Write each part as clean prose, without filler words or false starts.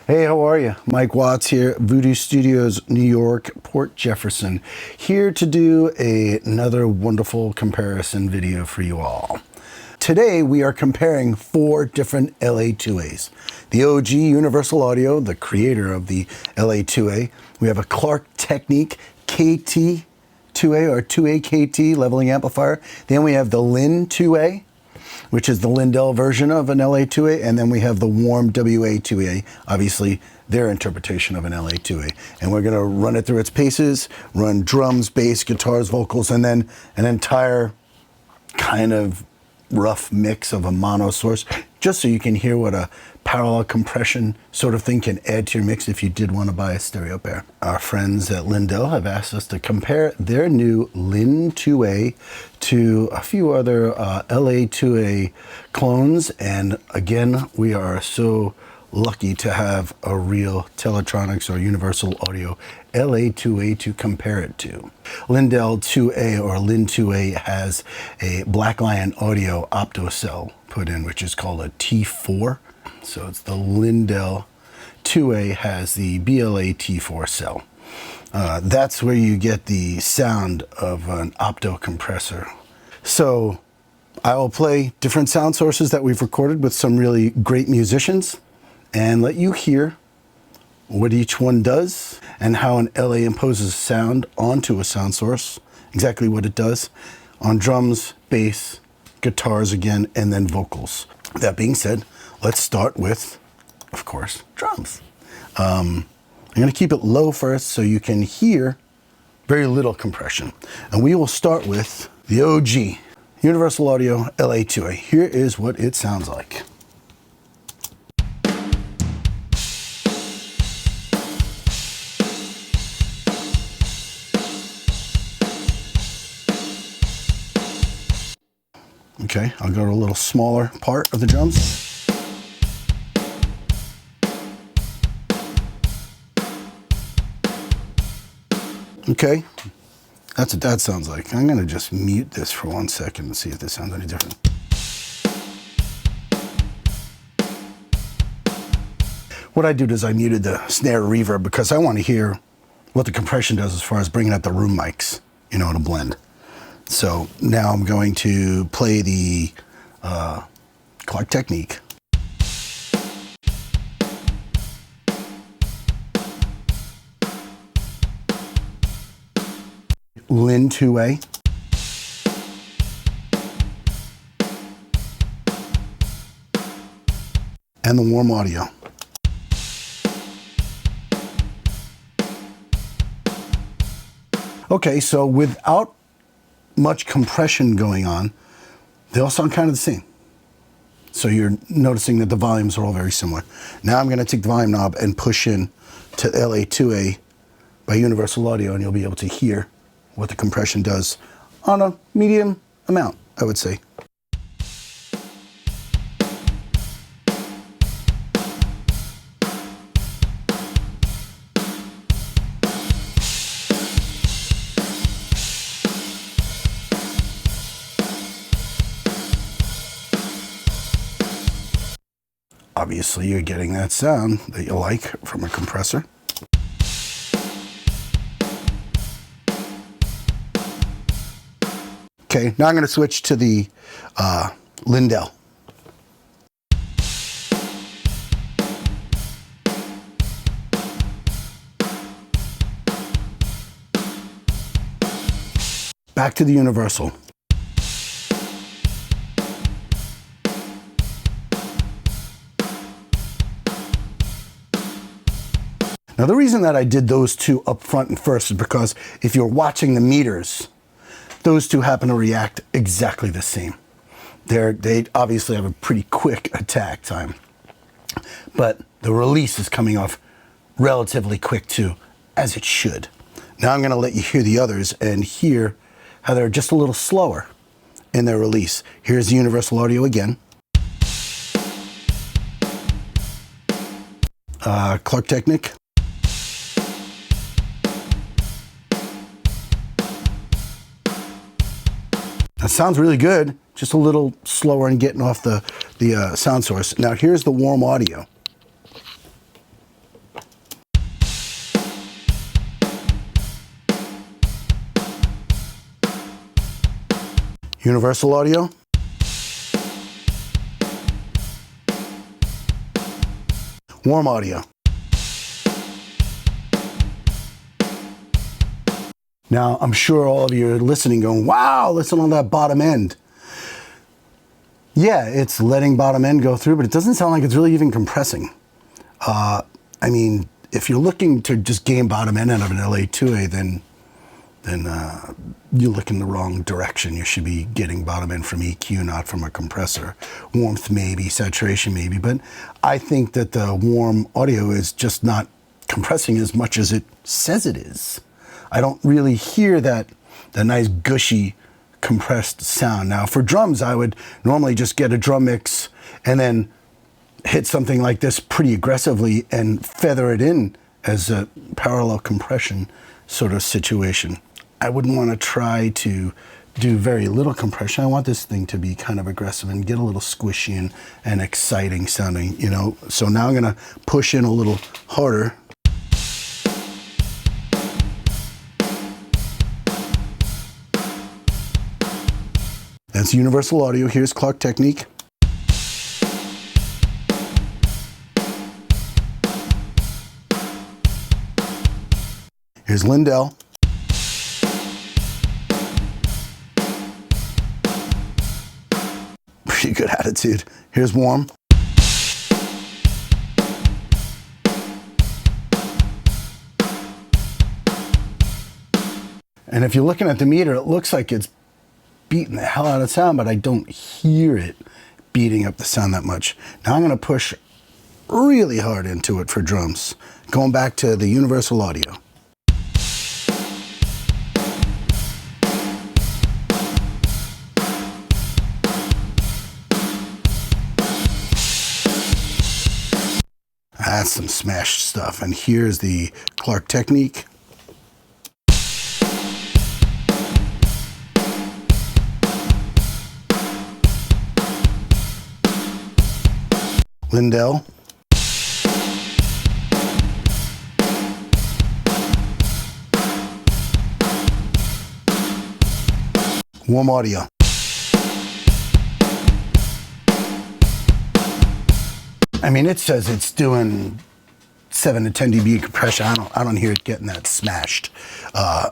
Hey, how are you? Mike Watts here, VuDu Studios New York, Port Jefferson, here to do another wonderful comparison video for you all. Today we are comparing 4 different LA2As. The OG Universal Audio, the creator of the LA2A. We have a Klark Teknik KT2A or 2A KT leveling amplifier. Then we have the Lin2A, which is the Lindell version of an LA2A, and then we have the warm WA2A, obviously their interpretation of an LA2A. And we're gonna run it through its paces, run drums, bass, guitars, vocals, and then an entire kind of rough mix of a mono source, just so you can hear what a parallel compression sort of thing can add to your mix if you did want to buy a stereo pair. Our friends at Lindell have asked us to compare their new Lin2A to a few other LA2A clones, and again, we are so lucky to have a real Teletronics or Universal Audio LA2A to compare it to. Lindell 2A or Lin2A has a Black Lion Audio opto cell put in, which is called a T4. So it's the Lindell 2A has the BLA T4 cell. That's where you get the sound of an opto compressor. So I will play different sound sources that we've recorded with some really great musicians and let you hear what each one does and how an LA imposes sound onto a sound source, exactly what it does on drums, bass, guitars again, and then vocals. That being said, let's start with, of course, drums. I'm gonna keep it low first so you can hear very little compression. And we will start with the OG Universal Audio LA2A. Here is what it sounds like. Okay, I'll go to a little smaller part of the drums. Okay, that's what that sounds like. I'm gonna just mute this for 1 second and see if this sounds any different. What I did is I muted the snare reverb because I want to hear what the compression does as far as bringing out the room mics, you know, in a blend. So now I'm going to play the Klark Teknik. Lin2A. And the warm audio. Okay, so without much compression going on, they all sound kind of the same. So you're noticing that the volumes are all very similar. Now I'm going to take the volume knob and push in to LA2A by Universal Audio, and you'll be able to hear what the compression does on a medium amount, I would say. Obviously, you're getting that sound that you like from a compressor. Okay, now I'm going to switch to the Lindell. Back to the Universal. Now the reason that I did those two up front and first is because if you're watching the meters, those two happen to react exactly the same. They obviously have a pretty quick attack time, but the release is coming off relatively quick too, as it should. Now I'm going to let you hear the others and hear how they're just a little slower in their release. Here's the Universal Audio again. Klark Teknik. That sounds really good, just a little slower in getting off the sound source. Now here's the warm audio. Universal audio. Warm audio. Now, I'm sure all of you are listening going, wow, listen on that bottom end. Yeah, it's letting bottom end go through, but it doesn't sound like it's really even compressing. I mean, if you're looking to just gain bottom end out of an LA2A, then you look in the wrong direction. You should be getting bottom end from EQ, not from a compressor. Warmth maybe, saturation maybe, but I think that the warm audio is just not compressing as much as it says it is. I don't really hear that nice gushy compressed sound. Now for drums, I would normally just get a drum mix and then hit something like this pretty aggressively and feather it in as a parallel compression sort of situation. I wouldn't want to try to do very little compression. I want this thing to be kind of aggressive and get a little squishy and exciting sounding, you know. So now I'm gonna push in a little harder. That's Universal Audio. Here's Klark Teknik. Here's Lindell. Pretty good attitude. Here's Warm. And if you're looking at the meter, it looks like it's beating the hell out of sound, but I don't hear it beating up the sound that much. Now I'm going to push really hard into it for drums. Going back to the Universal Audio. That's some smashed stuff. And here's the Klark Teknik. Lindell. Warm audio. I mean, it says it's doing 7 to 10 dB compression. I don't hear it getting that smashed.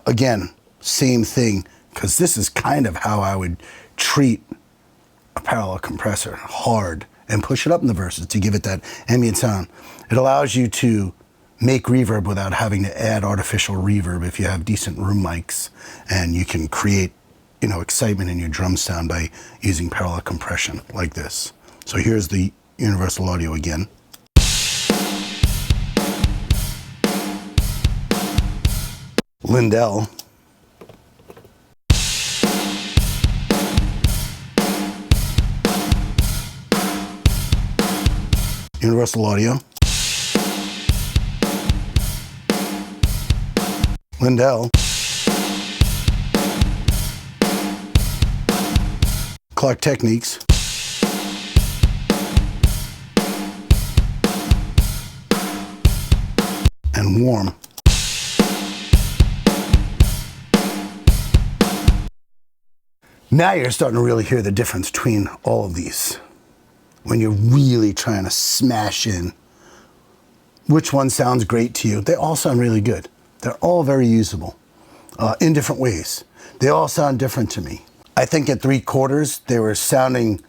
Again, same thing, because this is kind of how I would treat a parallel compressor, hard, and push it up in the verses to give it that ambient sound. It allows you to make reverb without having to add artificial reverb if you have decent room mics, and you can create, you know, excitement in your drum sound by using parallel compression like this. So here's the Universal Audio again. Lindell. Universal Audio. Lindell. Klark Tekniks. And Warm. Now you're starting to really hear the difference between all of these. When you're really trying to smash in which one sounds great to you. They all sound really good. They're all very usable in different ways. They all sound different to me. I think at 3/4 they were sounding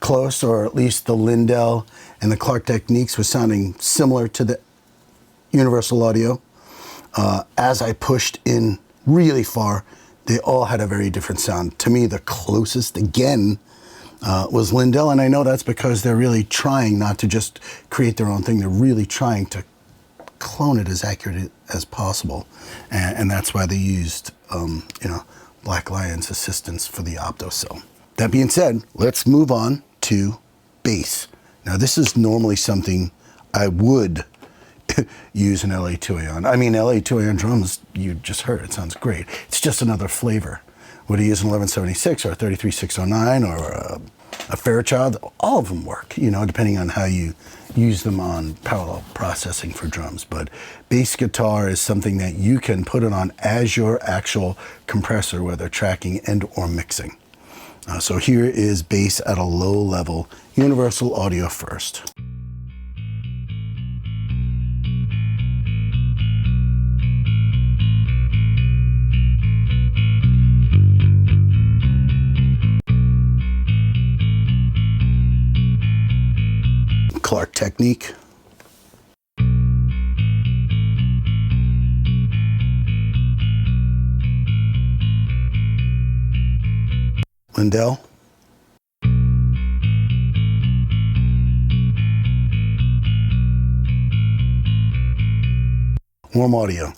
close, or at least the Lindell and the Klark Tekniks was sounding similar to the Universal Audio. As I pushed in really far, they all had a very different sound. To me, the closest, again, was Lindell, and I know that's because they're really trying not to just create their own thing. They're really trying to clone it as accurate as possible, and that's why they used, Black Lion's assistance for the optocell. That being said, let's move on to bass. Now, this is normally something I would use an LA2A on. I mean, LA2A on drums, you just heard, it sounds great. It's just another flavor. Would I use an 1176 or a 33609 or a Fairchild? All of them work, depending on how you use them on parallel processing for drums. But bass guitar is something that you can put it on as your actual compressor, whether tracking and or mixing. So here is bass at a low level, universal audio first. Klark Teknik. Lindell. Warm audio.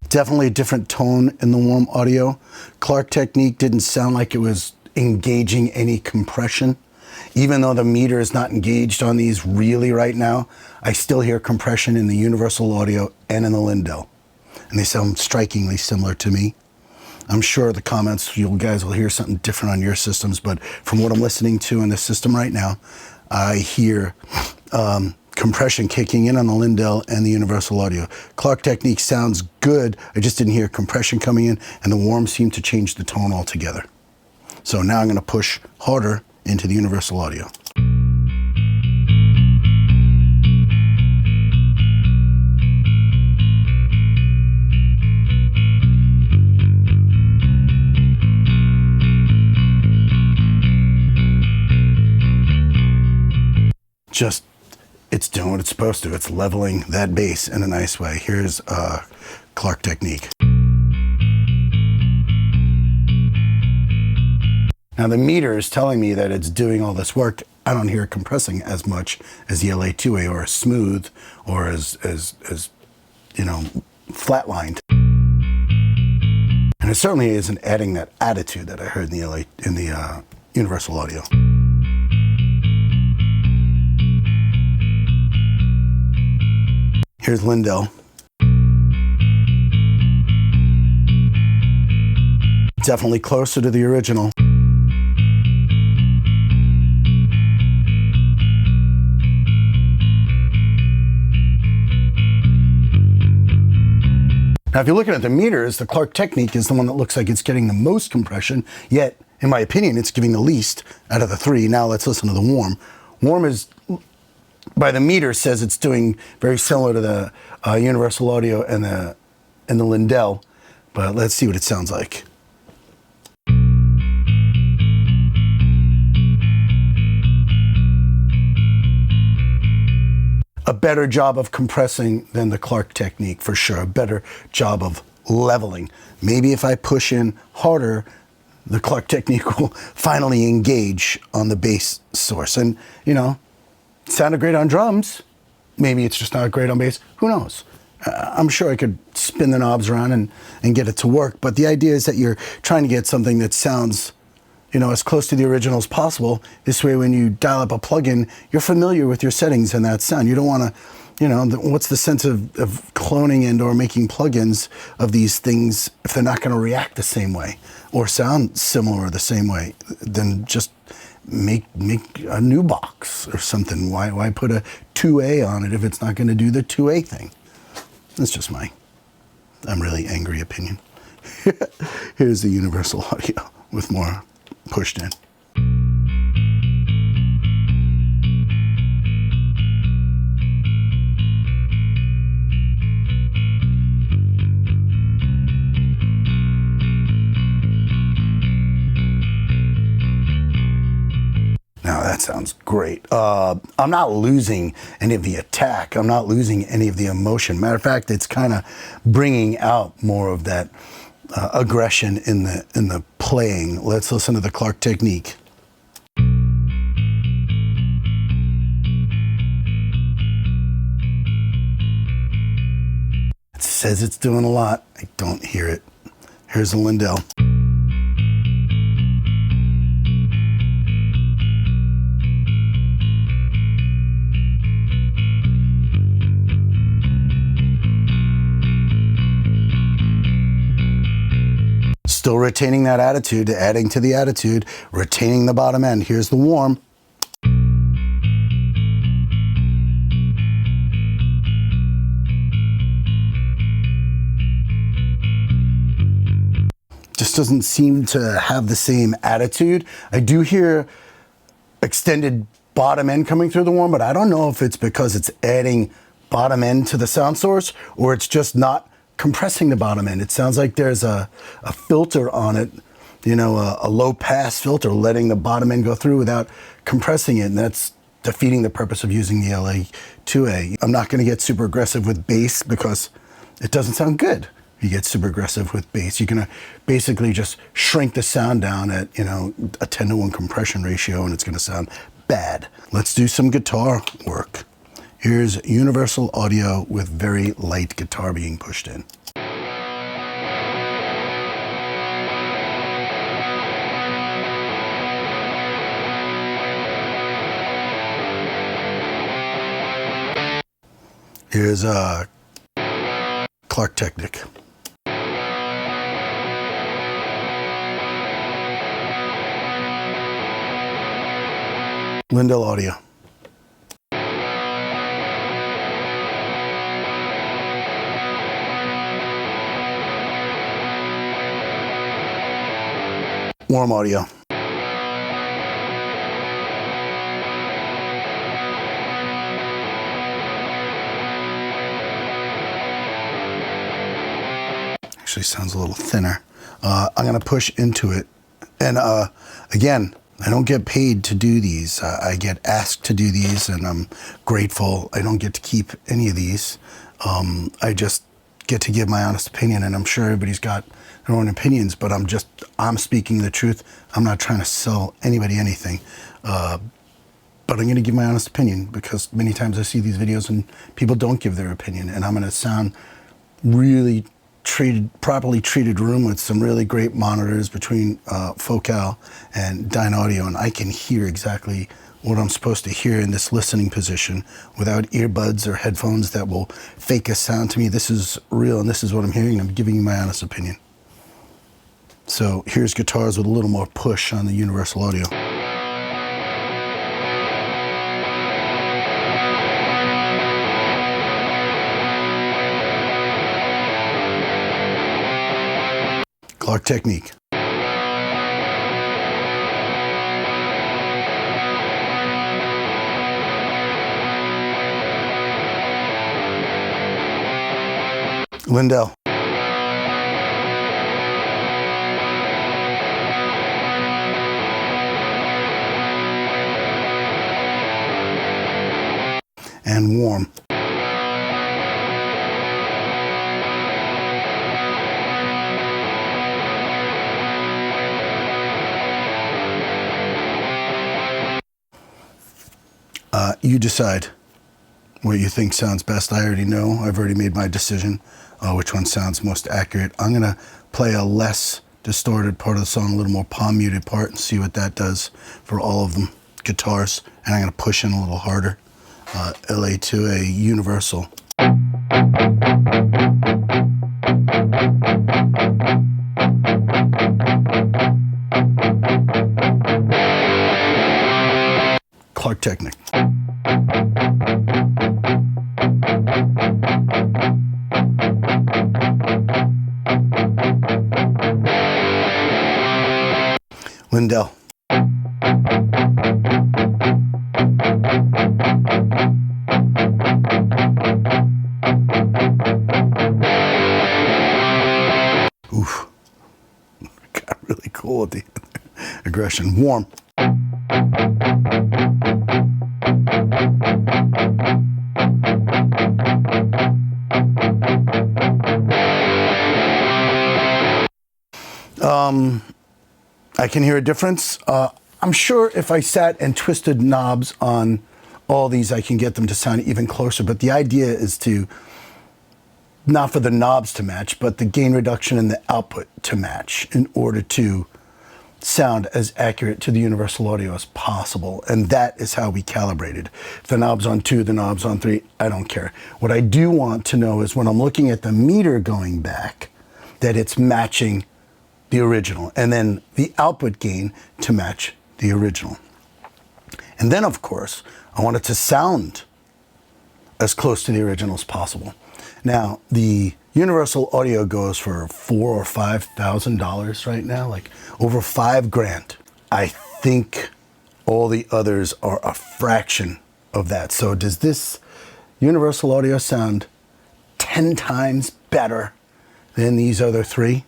Definitely a different tone in the warm audio. Klark Teknik didn't sound like it was engaging any compression. Even though the meter is not engaged on these really right now, I still hear compression in the universal audio and in the Lindell. And they sound strikingly similar to me. I'm sure the comments, you guys will hear something different on your systems, but from what I'm listening to in the system right now, I hear compression kicking in on the Lindell and the universal audio. Klark Teknik sounds good. I just didn't hear compression coming in, and the warm seemed to change the tone altogether. So now I'm going to push harder into the universal audio. Just, it's doing what it's supposed to. It's leveling that bass in a nice way. Here's Klark Teknik. Now the meter is telling me that it's doing all this work. I don't hear it compressing as much as the Lin2A or as smooth or as you know, flatlined. And it certainly isn't adding that attitude that I heard in the universal audio. Here's Lindell. Definitely closer to the original. Now, if you're looking at the meters, the Klark Teknik is the one that looks like it's getting the most compression, yet, in my opinion, it's giving the least out of the three. Now let's listen to the warm. Warm is, by the meter, says it's doing very similar to the universal audio and the Lindell, but let's see what it sounds like. A better job of compressing than the Klark Teknik, for sure. A better job of leveling. Maybe if I push in harder, the Klark Teknik will finally engage on the bass source. And, you know, it sounded great on drums. Maybe it's just not great on bass. Who knows? I'm sure I could spin the knobs around and get it to work. But the idea is that you're trying to get something that sounds, you know, as close to the original as possible. This way, when you dial up a plugin, you're familiar with your settings and that sound. You don't want to, you know, what's the sense of cloning and or making plugins of these things if they're not going to react the same way or sound similar the same way? Then just make a new box or something. Why put a 2A on it if it's not going to do the 2A thing? That's just I'm really angry opinion. Here's the universal audio with more pushed in. Now that sounds great. I'm not losing any of the attack. I'm not losing any of the emotion. Matter of fact, it's kind of bringing out more of that aggression in the playing. Let's listen to the Klark Teknik. It says it's doing a lot. I don't hear it. Here's the Lindell. Still retaining that attitude, adding to the attitude, retaining the bottom end. Here's the warm. just doesn't seem to have the same attitude. I do hear extended bottom end coming through the horn, but I don't know if it's because it's adding bottom end to the sound source or it's just not compressing the bottom end. It sounds like there's a filter on it, you know, a low pass filter letting the bottom end go through without compressing it, and that's defeating the purpose of using the Lin2A. I'm not going to get super aggressive with bass because it doesn't sound good. You get super aggressive with bass. You're gonna basically just shrink the sound down at, you know, a 10-to-1 compression ratio, and it's gonna sound bad. Let's do some guitar work. Here's universal audio with very light guitar being pushed in. Here's Klark Teknik. Lindell audio. Warm audio. Actually sounds a little thinner. I'm gonna push into it. And again, I don't get paid to do these. I get asked to do these, and I'm grateful. I don't get to keep any of these. I just get to give my honest opinion, and I'm sure everybody's got their own opinions, but I'm speaking the truth. I'm not trying to sell anybody anything. But I'm going to give my honest opinion because many times I see these videos and people don't give their opinion, and I'm going to sound really properly treated room with some really great monitors between Focal and Dyne Audio, and I can hear exactly what I'm supposed to hear in this listening position without earbuds or headphones that will fake a sound to me. This is real, and this is what I'm hearing. I'm giving you my honest opinion. So here's guitars with a little more push on the universal audio. Klark Teknik. Lindell. And warm. You decide what you think sounds best. I already know. I've already made my decision which one sounds most accurate. I'm going to play a less distorted part of the song, a little more palm muted part, and see what that does for all of them guitars. And I'm going to push in a little harder. Lin2A universal. Klark Teknik. Lindell. Oof. Got really cool at the aggression. Warm. I can hear a difference. I'm sure if I sat and twisted knobs on all these, I can get them to sound even closer. But the idea is to, not for the knobs to match, but the gain reduction and the output to match in order to sound as accurate to the universal audio as possible. And that is how we calibrated. If the knob's on 2, the knob's on 3, I don't care. What I do want to know is when I'm looking at the meter going back, that it's matching the original, and then the output gain to match the original. And then, of course, I want it to sound as close to the original as possible. Now, the Universal Audio goes for $4,000 or $5,000 right now, like over $5,000. I think all the others are a fraction of that. So does this Universal Audio sound 10 times better than these other three?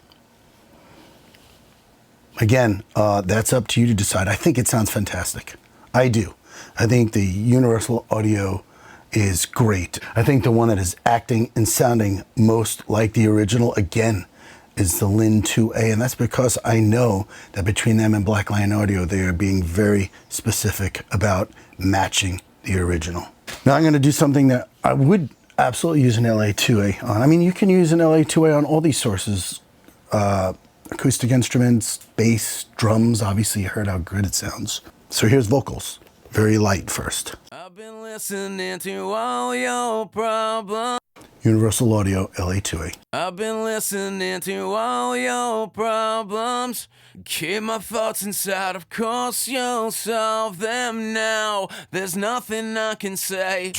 Again, that's up to you to decide. I think it sounds fantastic. I do. I think the Universal Audio is great. I think the one that is acting and sounding most like the original, again, is the Lin2A, and that's because I know that between them and Black Lion Audio, they are being very specific about matching the original. Now I'm going to do something that I would absolutely use an LA2A on. I mean, you can use an LA2A on all these sources. Acoustic instruments, bass, drums. Obviously, you heard how good it sounds. So here's vocals. Very light first. I've been listening to all your problems. Universal Audio LA2A. I've been listening to all your problems. Keep my thoughts inside, of course you'll solve them now. There's nothing I can say.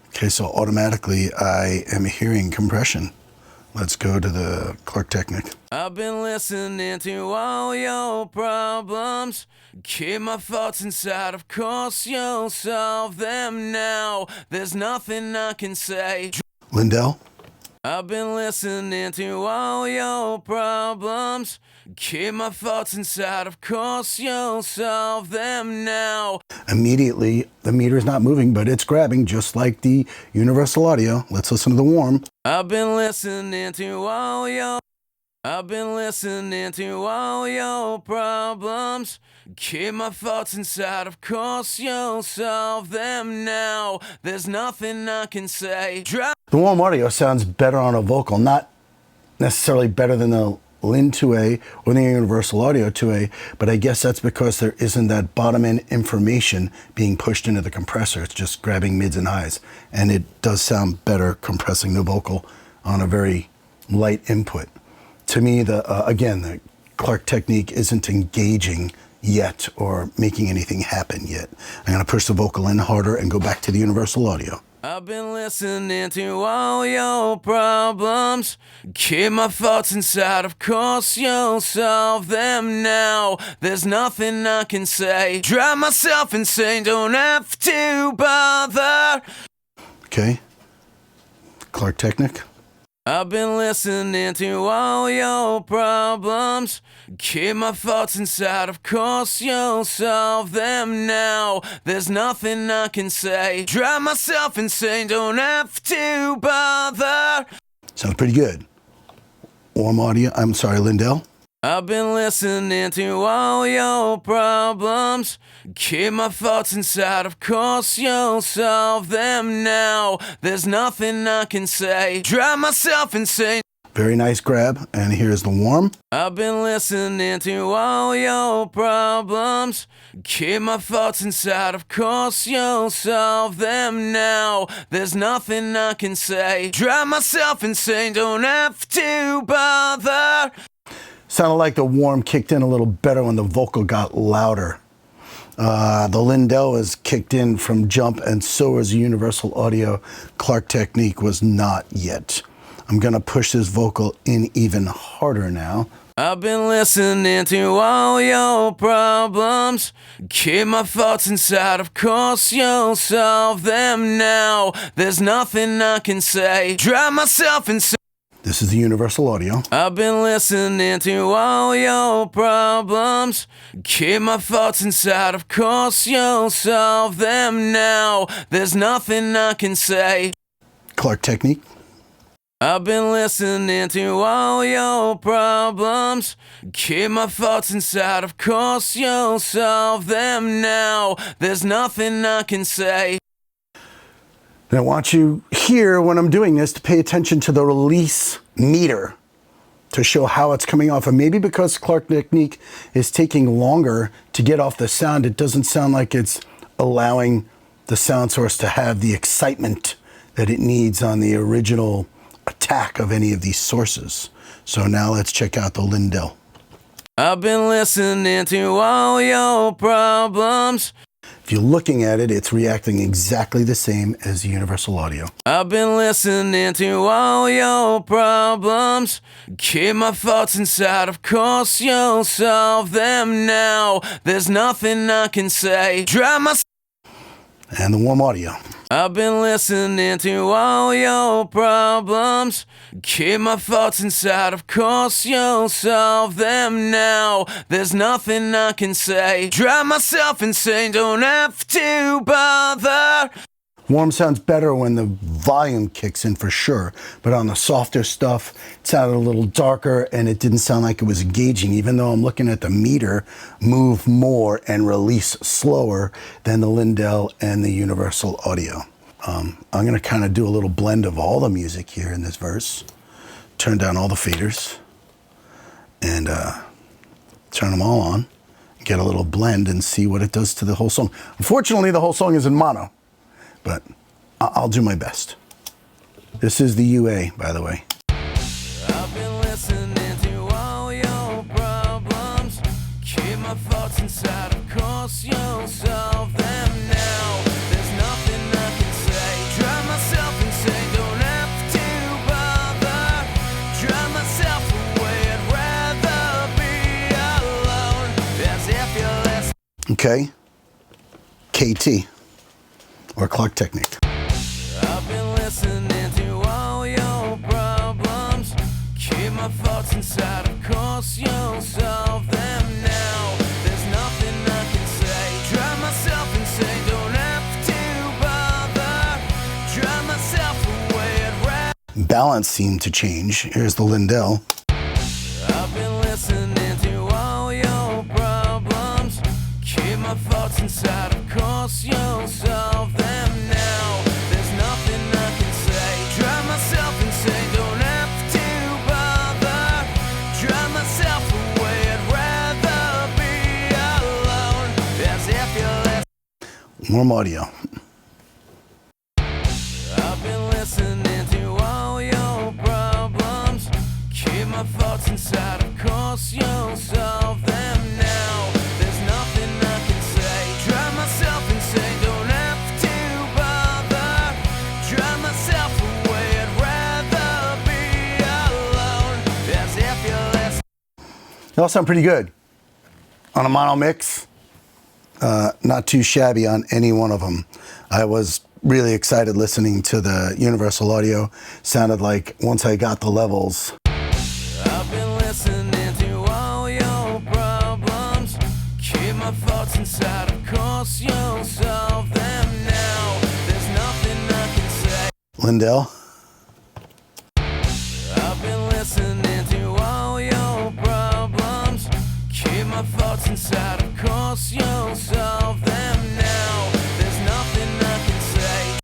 Okay, so automatically I am hearing compression. Let's go to the Klark Teknik. I've been listening to all your problems. Keep my thoughts inside, of course you'll solve them now. There's nothing I can say. Lindell. I've been listening to all your problems. Keep my thoughts inside, of course you'll solve them now. Immediately, the meter is not moving, but it's grabbing just like the Universal Audio. Let's listen to the warm. I've been listening to all your problems. Keep my thoughts inside, of course you'll solve them now. There's nothing I can say. The warm audio sounds better on a vocal, not necessarily better than the Lin2A or the Universal Audio 2A, but I guess that's because there isn't that bottom end information being pushed into the compressor. It's just grabbing mids and highs, and it does sound better compressing the vocal on a very light input. To me, again, the Klark Teknik isn't engaging yet or making anything happen yet. I'm going to push the vocal in harder and go back to the Universal Audio. I've been listening to all your problems. Keep my thoughts inside, of course you'll solve them now. There's nothing I can say. Drive myself insane, don't have to bother. Okay. Klark Teknik. I've been listening to all your problems. Keep my thoughts inside, of course you'll solve them now. There's nothing I can say. Drive myself insane, don't have to bother. Sounds pretty good. Warm audio, I'm sorry, Lindell. I've been listening to all your problems. Keep my thoughts inside, of course you'll solve them now. There's nothing I can say. Drive myself insane. Very nice grab, and here's the warm. I've been listening to all your problems. Keep my thoughts inside, of course you'll solve them now. There's nothing I can say. Drive myself insane, don't have to bother. Sounded like the warm kicked in a little better when the vocal got louder. The Lindell was kicked in from jump, and so was the Universal Audio. Klark Teknik was not yet. I'm going to push this vocal in even harder now. I've been listening to all your problems. Keep my thoughts inside, of course you'll solve them now. There's nothing I can say. Drive myself insane. This is the Universal Audio. I've been listening to all your problems. Keep my thoughts inside, of course you'll solve them now. There's nothing I can say. Klark Teknik. I've been listening to all your problems. Keep my thoughts inside, of course you'll solve them now. There's nothing I can say. And I want you here, when I'm doing this, to pay attention to the release meter to show how it's coming off. And maybe because Klark Teknik is taking longer to get off the sound, it doesn't sound like it's allowing the sound source to have the excitement that it needs on the original attack of any of these sources. So now let's check out the Lindell. I've been listening to all your problems. If you're looking at it, it's reacting exactly the same as the Universal Audio. I've been listening to all your problems. Keep my thoughts inside, of course you'll solve them now. There's nothing I can say. Drive my... And the warm audio. I've been listening to all your problems. Keep my thoughts inside, of course you'll solve them now. There's nothing I can say. Drive myself insane, don't have to bother. Warm sounds better when the volume kicks in for sure, but on the softer stuff, it sounded a little darker and it didn't sound like it was engaging, even though I'm looking at the meter move more and release slower than the Lindell and the Universal Audio. I'm gonna kind of do a little blend of all the music here in this verse, turn down all the faders, and turn them all on, get a little blend and see what it does to the whole song. Unfortunately, the whole song is in mono, but I'll do my best. This is the UA, by the way. I've been listening to all your problems. Keep my thoughts inside, of course you'll solve them now. There's nothing I can say. Drive myself insane, don't have to bother. Drive myself away, I'd rather be alone. As if you're listening. Okay, KT. Or Klark Teknik. I've been listening to all your problems. Keep my thoughts inside, of course you'll solve them now. There's nothing I can say. Drive myself insane, don't have to bother. Drive myself away, I'd rather. Balance seemed to change. Here's the Lindell. I've been listening to all your problems. Keep my thoughts inside, of course you'll solve them. Warm audio. I've been listening to all your problems. Keep my thoughts inside, of course you'll solve them now. There's nothing I can say. Drive myself insane, don't have to bother. Drive myself away, I'd rather be alone. As if you're listening. They all sound pretty good. On a mono mix. Not too shabby on any one of them. I was really excited listening to the Universal Audio. Sounded like once I got the levels. I've been listening to all your problems. Keep my thoughts inside, of course you'll solve them now. There's nothing I can say. Lindell. I've been listening to all your problems. Keep my thoughts inside, of course you'll solve them now. There's nothing I can say.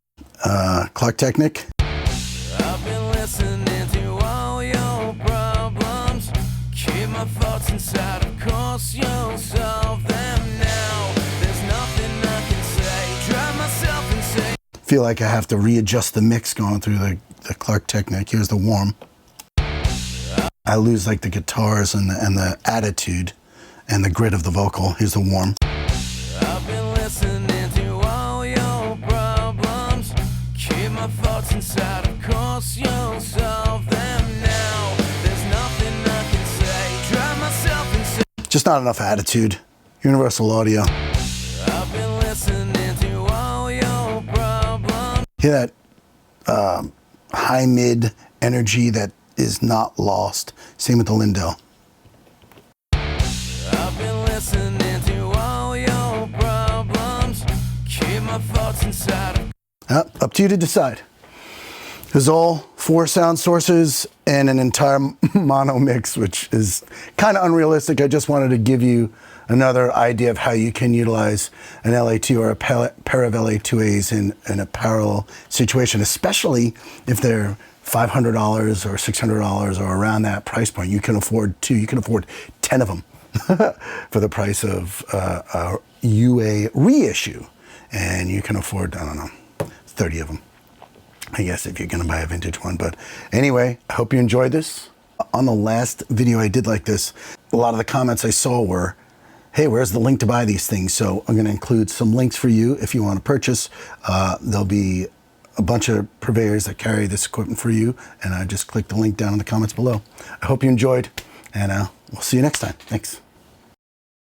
Klark Teknik. I've been listening to all your problems. Keep my thoughts inside, of course you'll solve them now. There's nothing I can say. Drive myself insane. Feel like I have to readjust the mix going through the Klark Teknik. Here's the warm. I lose like the guitars and the attitude and the grit of the vocal. Here's the warm. I've been listening to all your problems. Keep my thoughts inside, of course you'll solve them now. There's nothing I can say. Drive myself insane. Just not enough attitude. Universal Audio. I've been listening to all your problems. Hear that high mid energy that is not lost. Same with the Lindell. I've been listening to all your problems. Keep my thoughts inside. Up to you to decide. There's all 4 sound sources and an entire mono mix, which is kind of unrealistic. I just wanted to give you another idea of how you can utilize an LA2 or a pair of LA2As in a parallel situation, especially if they're $500 or $600 or around that price point. You can afford 2, you can afford 10 of them for the price of a UA reissue. And you can afford, I don't know, 30 of them, I guess, if you're gonna buy a vintage one. But anyway, I hope you enjoyed this. On the last video I did like this, a lot of the comments I saw were, hey, where's the link to buy these things? So I'm going to include some links for you if you want to purchase. There'll be a bunch of purveyors that carry this equipment for you, and just click the link down in the comments below. I hope you enjoyed, and we'll see you next time. Thanks.